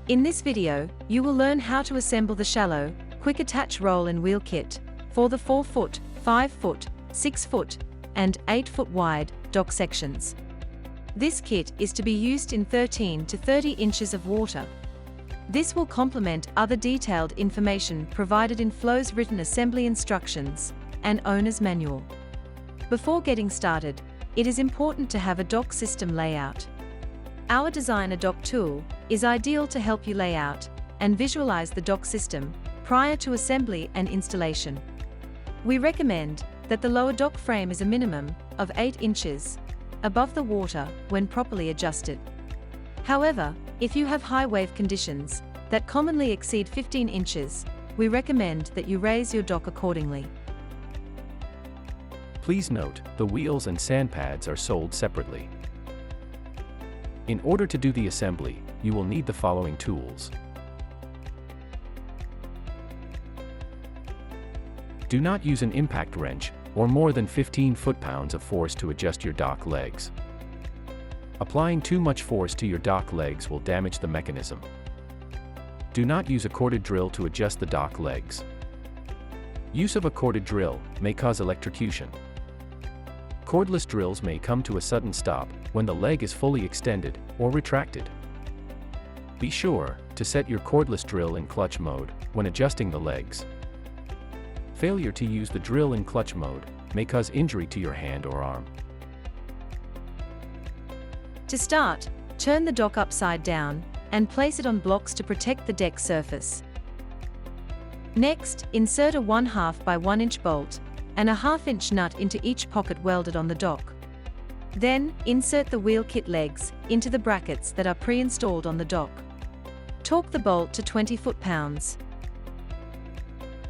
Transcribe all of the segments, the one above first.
In this video, you will learn how to assemble the shallow, quick attach roll-in wheel kit for the 4-foot, 5-foot, 6-foot, and 8-foot wide dock sections. This kit is to be used in 13 to 30 inches of water. This will complement other detailed information provided in FLOE's written assembly instructions and owner's manual. Before getting started, it is important to have a dock system layout. Our Designer Dock tool is ideal to help you lay out and visualize the dock system prior to assembly and installation. We recommend that the lower dock frame is a minimum of 8 inches above the water when properly adjusted. However, if you have high wave conditions that commonly exceed 15 inches, we recommend that you raise your dock accordingly. Please note, the wheels and sand pads are sold separately. In order to do the assembly, you will need the following tools. Do not use an impact wrench or more than 15 foot-pounds of force to adjust your dock legs. Applying too much force to your dock legs will damage the mechanism. Do not use a corded drill to adjust the dock legs. Use of a corded drill may cause electrocution. Cordless drills may come to a sudden stop when the leg is fully extended or retracted. Be sure to set your cordless drill in clutch mode when adjusting the legs. Failure to use the drill in clutch mode may cause injury to your hand or arm. To start, turn the dock upside down and place it on blocks to protect the deck surface. Next, insert a 1/2 by 1 inch bolt and a 1/2 inch nut into each pocket welded on the dock. Then, insert the wheel kit legs into the brackets that are pre-installed on the dock. Torque the bolt to 20 foot-pounds.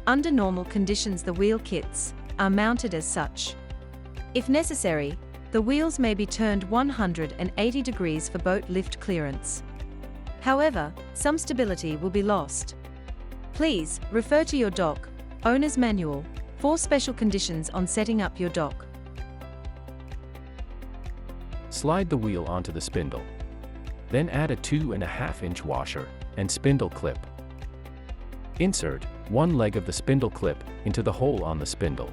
Under normal conditions, the wheel kits are mounted as such. If necessary, the wheels may be turned 180 degrees for boat lift clearance. However, some stability will be lost. Please refer to your dock owner's manual for special conditions on setting up your dock. Slide the wheel onto the spindle. Then add a 2.5 inch washer and spindle clip. Insert one leg of the spindle clip into the hole on the spindle.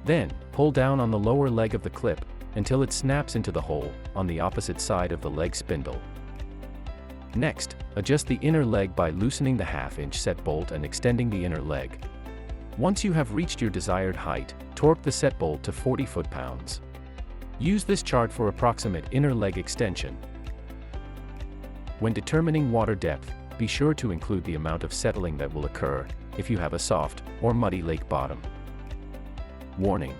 Then, pull down on the lower leg of the clip until it snaps into the hole on the opposite side of the leg spindle. Next, adjust the inner leg by loosening the 1/2 inch set bolt and extending the inner leg. Once you have reached your desired height, torque the set bolt to 40 foot-pounds. Use this chart for approximate inner leg extension. When determining water depth, be sure to include the amount of settling that will occur if you have a soft or muddy lake bottom. Warning: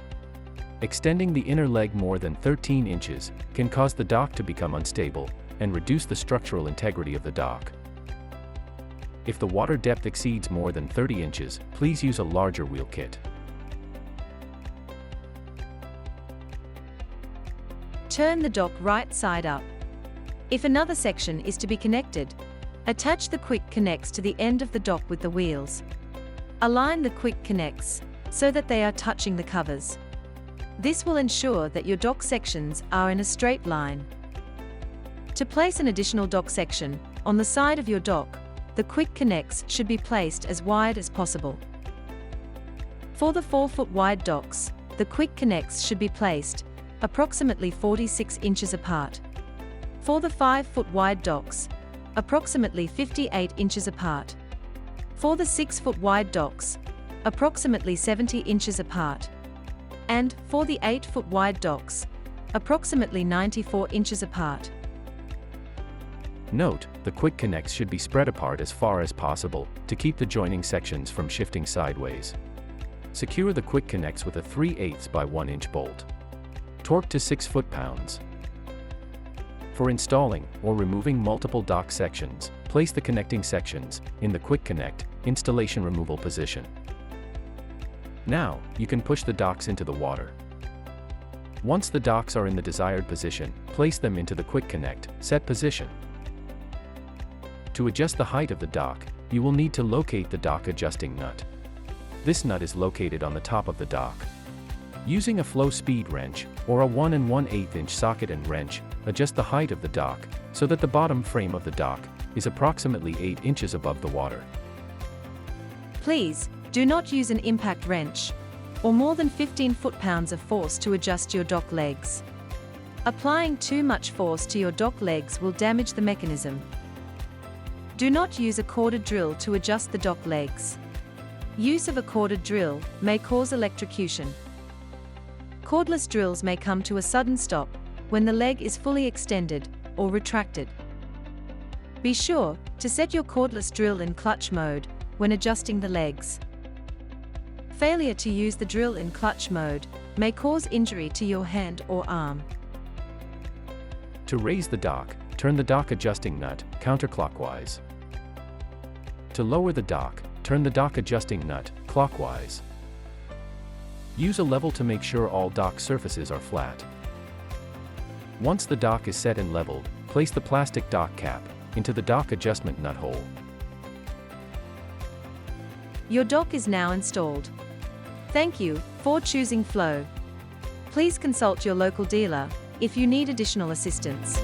extending the inner leg more than 13 inches can cause the dock to become unstable and reduce the structural integrity of the dock. If the water depth exceeds more than 30 inches, please use a larger wheel kit. Turn the dock right side up. If another section is to be connected, attach the quick connects to the end of the dock with the wheels. Align the quick connects so that they are touching the covers. This will ensure that your dock sections are in a straight line. To place an additional dock section on the side of your dock, the quick connects should be placed as wide as possible. For the 4-foot wide docks, the quick connects should be placed approximately 46 inches apart. For the 5-foot wide docks, approximately 58 inches apart. For the 6-foot wide docks, approximately 70 inches apart. And for the 8-foot wide docks, approximately 94 inches apart. Note, the quick connects should be spread apart as far as possible to keep the joining sections from shifting sideways. Secure the quick connects with a 3/8 by 1 inch bolt. Torque to 6 foot-pounds. For installing or removing multiple dock sections, place the connecting sections in the quick connect installation removal position. Now, you can push the docks into the water. Once the docks are in the desired position, place them into the quick connect set position. To adjust the height of the dock, you will need to locate the dock adjusting nut. This nut is located on the top of the dock. Using a flow speed wrench, or a 1 1/8 inch socket and wrench, adjust the height of the dock, so that the bottom frame of the dock is approximately 8 inches above the water. Please, do not use an impact wrench or more than 15 foot-pounds of force to adjust your dock legs. Applying too much force to your dock legs will damage the mechanism. Do not use a corded drill to adjust the dock legs. Use of a corded drill may cause electrocution. Cordless drills may come to a sudden stop when the leg is fully extended or retracted. Be sure to set your cordless drill in clutch mode when adjusting the legs. Failure to use the drill in clutch mode may cause injury to your hand or arm. To raise the dock, turn the dock adjusting nut counterclockwise. To lower the dock, turn the dock adjusting nut clockwise. Use a level to make sure all dock surfaces are flat. Once the dock is set and leveled, place the plastic dock cap into the dock adjustment nut hole. Your dock is now installed. Thank you for choosing FLOE. Please consult your local dealer if you need additional assistance.